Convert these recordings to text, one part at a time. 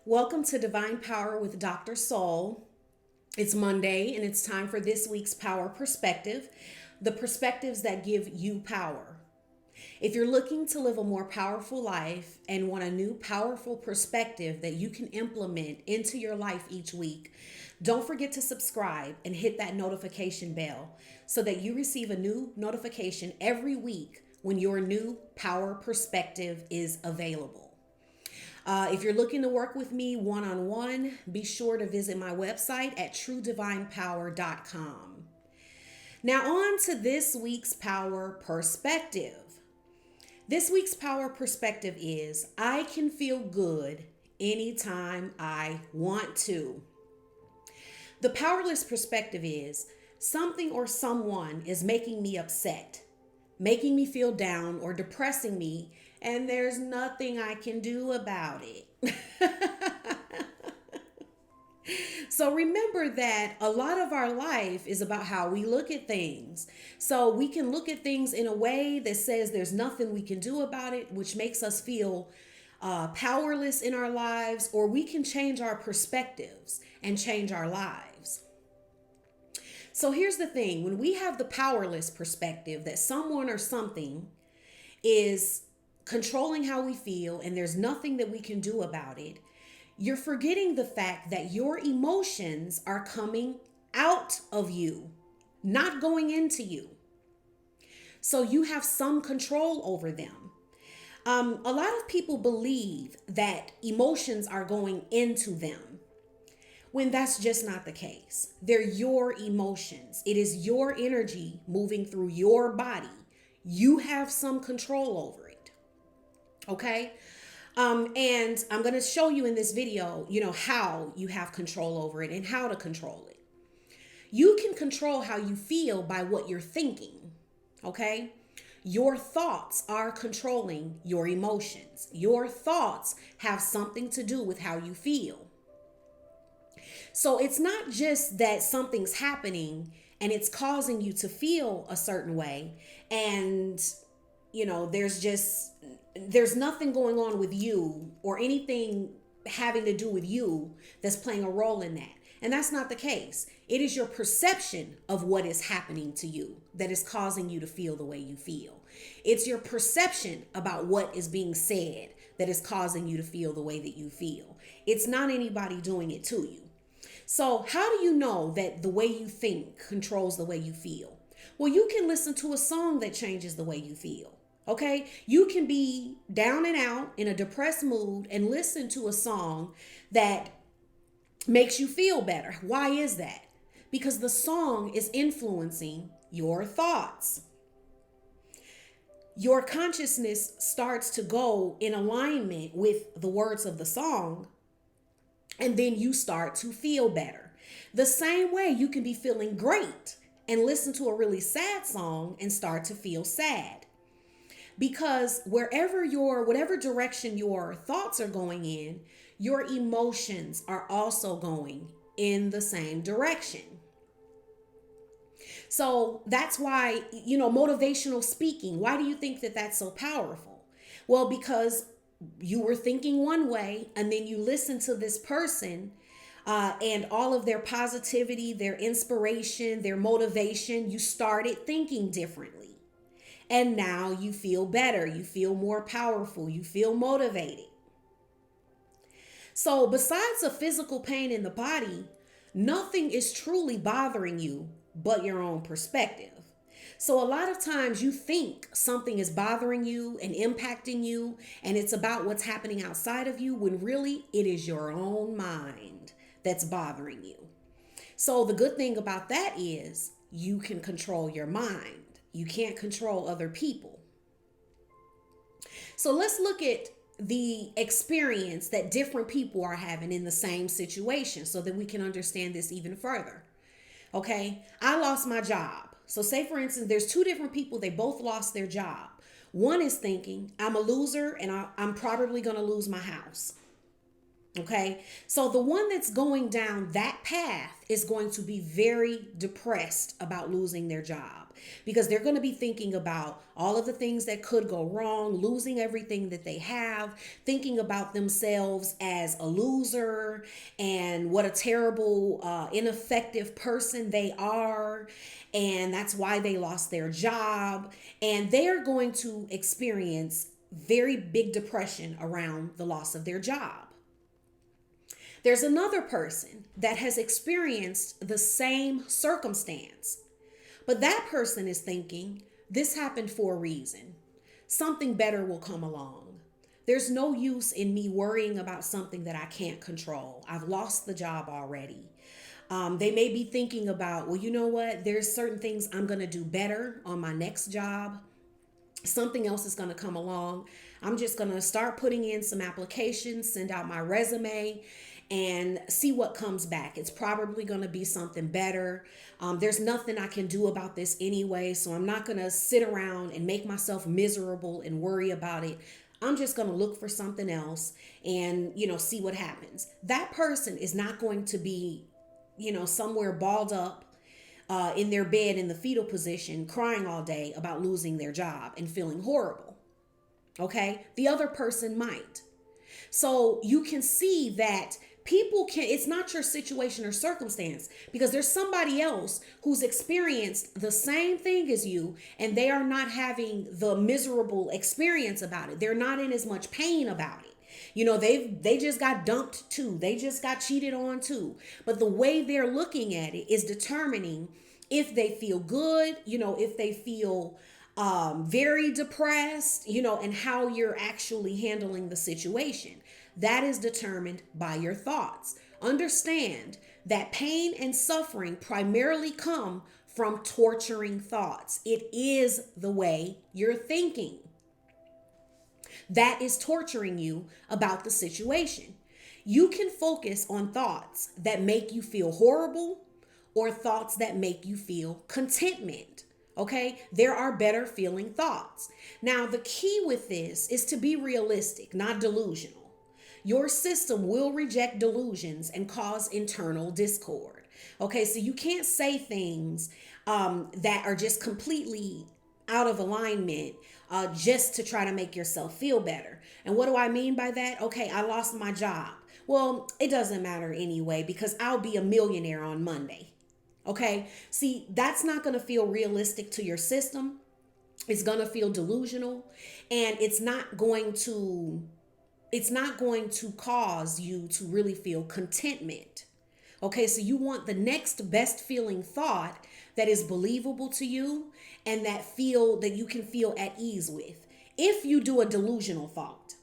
Welcome to Divine Power with Dr.Soul. It's Monday and it's time for this week's Power Perspective, the perspectives that give you power. If you're looking to live a more powerful life and want a new powerful perspective that you can implement into your life each week, don't forget to subscribe and hit that notification bell so that you receive a new notification every week when your new power perspective is available. If you're looking to work with me one on one, be sure to visit my website at truedivinepower.com. Now, on to this week's power perspective. This week's power perspective is I can feel good anytime I want to. The powerless perspective is something or someone is making me upset, making me feel down, or depressing me, and there's nothing I can do about it. So remember that a lot of our life is about how we look at things. So we can look at things in a way that says there's nothing we can do about it, which makes us feel powerless in our lives, or we can change our perspectives and change our lives. So here's the thing, when we have the powerless perspective that someone or something is controlling how we feel and there's nothing that we can do about it, you're forgetting the fact that your emotions are coming out of you, not going into you. So you have some control over them. A lot of people believe that emotions are going into them, when that's just not the case. They're your emotions. It is your energy moving through your body. You have some control over it. Okay? And I'm going to show you in this video, how you have control over it and how to control it. You can control how you feel by what you're thinking. Okay? Your thoughts are controlling your emotions. Your thoughts have something to do with how you feel. So it's not just that something's happening and it's causing you to feel a certain way, and there's nothing going on with you or anything having to do with you that's playing a role in that. And that's not the case. It is your perception of what is happening to you that is causing you to feel the way you feel. It's your perception about what is being said that is causing you to feel the way that you feel. It's not anybody doing it to you. So how do you know that the way you think controls the way you feel? Well, you can listen to a song that changes the way you feel. Okay? You can be down and out in a depressed mood and listen to a song that makes you feel better. Why is that? Because the song is influencing your thoughts. Your consciousness starts to go in alignment with the words of the song, and then you start to feel better. The same way you can be feeling great and listen to a really sad song and start to feel sad. Because whatever direction your thoughts are going in, your emotions are also going in the same direction. So that's why, motivational speaking, why do you think that that's so powerful? Well, because you were thinking one way and then you listen to this person and all of their positivity, their inspiration, their motivation, you started thinking differently. And now you feel better. You feel more powerful. You feel motivated. So besides a physical pain in the body, nothing is truly bothering you but your own perspective. So a lot of times you think something is bothering you and impacting you, and it's about what's happening outside of you, when really it is your own mind that's bothering you. So the good thing about that is you can control your mind. You can't control other people. So let's look at the experience that different people are having in the same situation so that we can understand this even further. Okay, I lost my job. So say, for instance, there's two different people. They both lost their job. One is thinking, I'm a loser and I'm probably going to lose my house. Okay. So the one that's going down that path is going to be very depressed about losing their job because they're going to be thinking about all of the things that could go wrong, losing everything that they have, thinking about themselves as a loser and what a terrible, ineffective person they are. And that's why they lost their job. And they're going to experience very big depression around the loss of their job. There's another person that has experienced the same circumstance, but that person is thinking, this happened for a reason. Something better will come along. There's no use in me worrying about something that I can't control. I've lost the job already. They may be thinking about, well, you know what? There's certain things I'm going to do better on my next job. Something else is going to come along. I'm just going to start putting in some applications, send out my resume, and see what comes back. It's probably going to be something better. There's nothing I can do about this anyway, so I'm not going to sit around and make myself miserable and worry about it. I'm just going to look for something else and, see what happens. That person is not going to be, somewhere balled up in their bed in the fetal position, crying all day about losing their job and feeling horrible. Okay. The other person might. So you can see that it's not your situation or circumstance because there's somebody else who's experienced the same thing as you and they are not having the miserable experience about it. They're not in as much pain about it. They just got dumped too. They just got cheated on too. But the way they're looking at it is determining if they feel good, if they feel very depressed, and how you're actually handling the situation. That is determined by your thoughts. Understand that pain and suffering primarily come from torturing thoughts. It is the way you're thinking that is torturing you about the situation. You can focus on thoughts that make you feel horrible or thoughts that make you feel contentment. Okay, there are better feeling thoughts. Now, the key with this is to be realistic, not delusional. Your system will reject delusions and cause internal discord. Okay, so you can't say things that are just completely out of alignment just to try to make yourself feel better. And what do I mean by that? Okay, I lost my job. Well, it doesn't matter anyway because I'll be a millionaire on Monday. Okay, see, that's not going to feel realistic to your system. It's going to feel delusional, and it's not going to cause you to really feel contentment. Okay, so you want the next best feeling thought that is believable to you and that you can feel at ease with. If you do a delusional thought,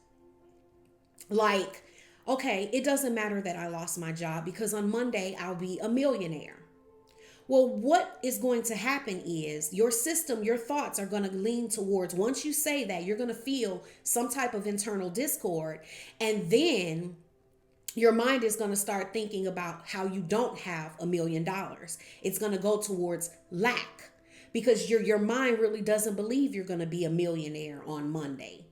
like, okay, it doesn't matter that I lost my job because on Monday I'll be a millionaire. Well, what is going to happen is your system, your thoughts are going to lean towards, once you say that, you're going to feel some type of internal discord. And then your mind is going to start thinking about how you don't have $1 million. It's going to go towards lack because your mind really doesn't believe you're going to be a millionaire on Monday.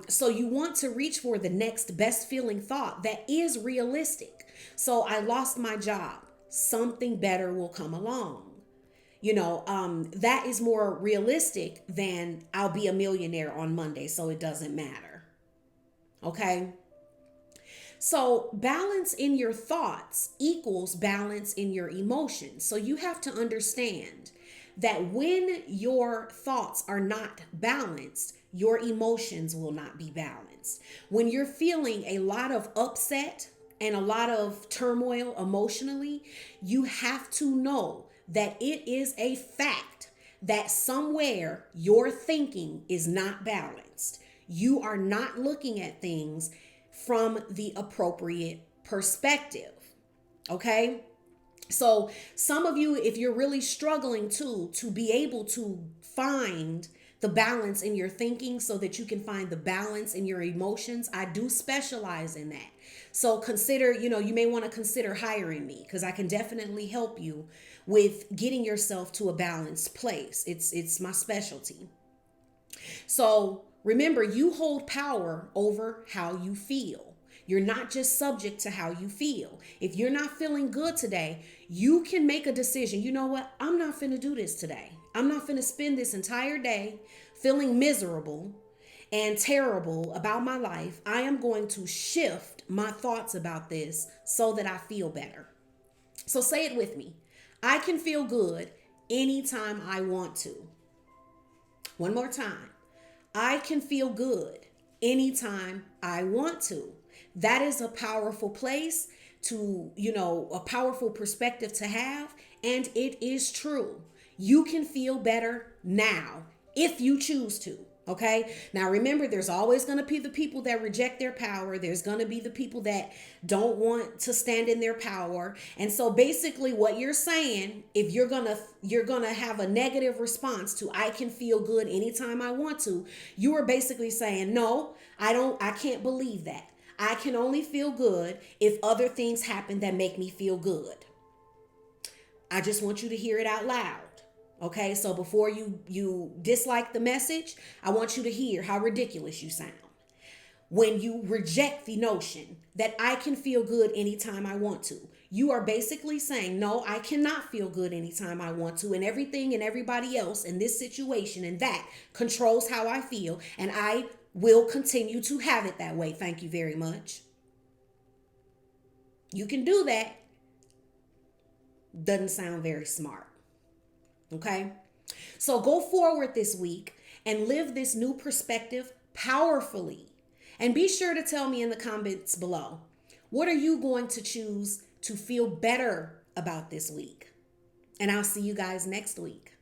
So you want to reach for the next best feeling thought that is realistic. So I lost my job. Something better will come along. That is more realistic than I'll be a millionaire on Monday, so it doesn't matter. Okay. So balance in your thoughts equals balance in your emotions. So you have to understand that when your thoughts are not balanced, your emotions will not be balanced. When you're feeling a lot of upset and a lot of turmoil emotionally, you have to know that it is a fact that somewhere your thinking is not balanced. You are not looking at things from the appropriate perspective. Okay? So some of you, if you're really struggling to be able to find the balance in your thinking so that you can find the balance in your emotions, I do specialize in that. So consider, you may want to consider hiring me because I can definitely help you with getting yourself to a balanced place. It's my specialty. So remember, you hold power over how you feel. You're not just subject to how you feel. If you're not feeling good today, you can make a decision. You know what? I'm not finna do this today. I'm not finna spend this entire day feeling miserable and terrible about my life. I am going to shift my thoughts about this so that I feel better. So say it with me. I can feel good anytime I want to. One more time. I can feel good anytime I want to. That is a powerful place to, a powerful perspective to have. And it is true. You can feel better now if you choose to. Okay. Now remember, there's always going to be the people that reject their power. There's going to be the people that don't want to stand in their power. And so basically what you're saying, if you're going to have a negative response to I can feel good anytime I want to, you are basically saying, no, I can't believe that. I can only feel good if other things happen that make me feel good. I just want you to hear it out loud. Okay, so before you dislike the message, I want you to hear how ridiculous you sound. When you reject the notion that I can feel good anytime I want to, you are basically saying, no, I cannot feel good anytime I want to, and everything and everybody else in this situation and that controls how I feel, and I will continue to have it that way. Thank you very much. You can do that. Doesn't sound very smart. Okay, so go forward this week and live this new perspective powerfully. And be sure to tell me in the comments below, what are you going to choose to feel better about this week? And I'll see you guys next week.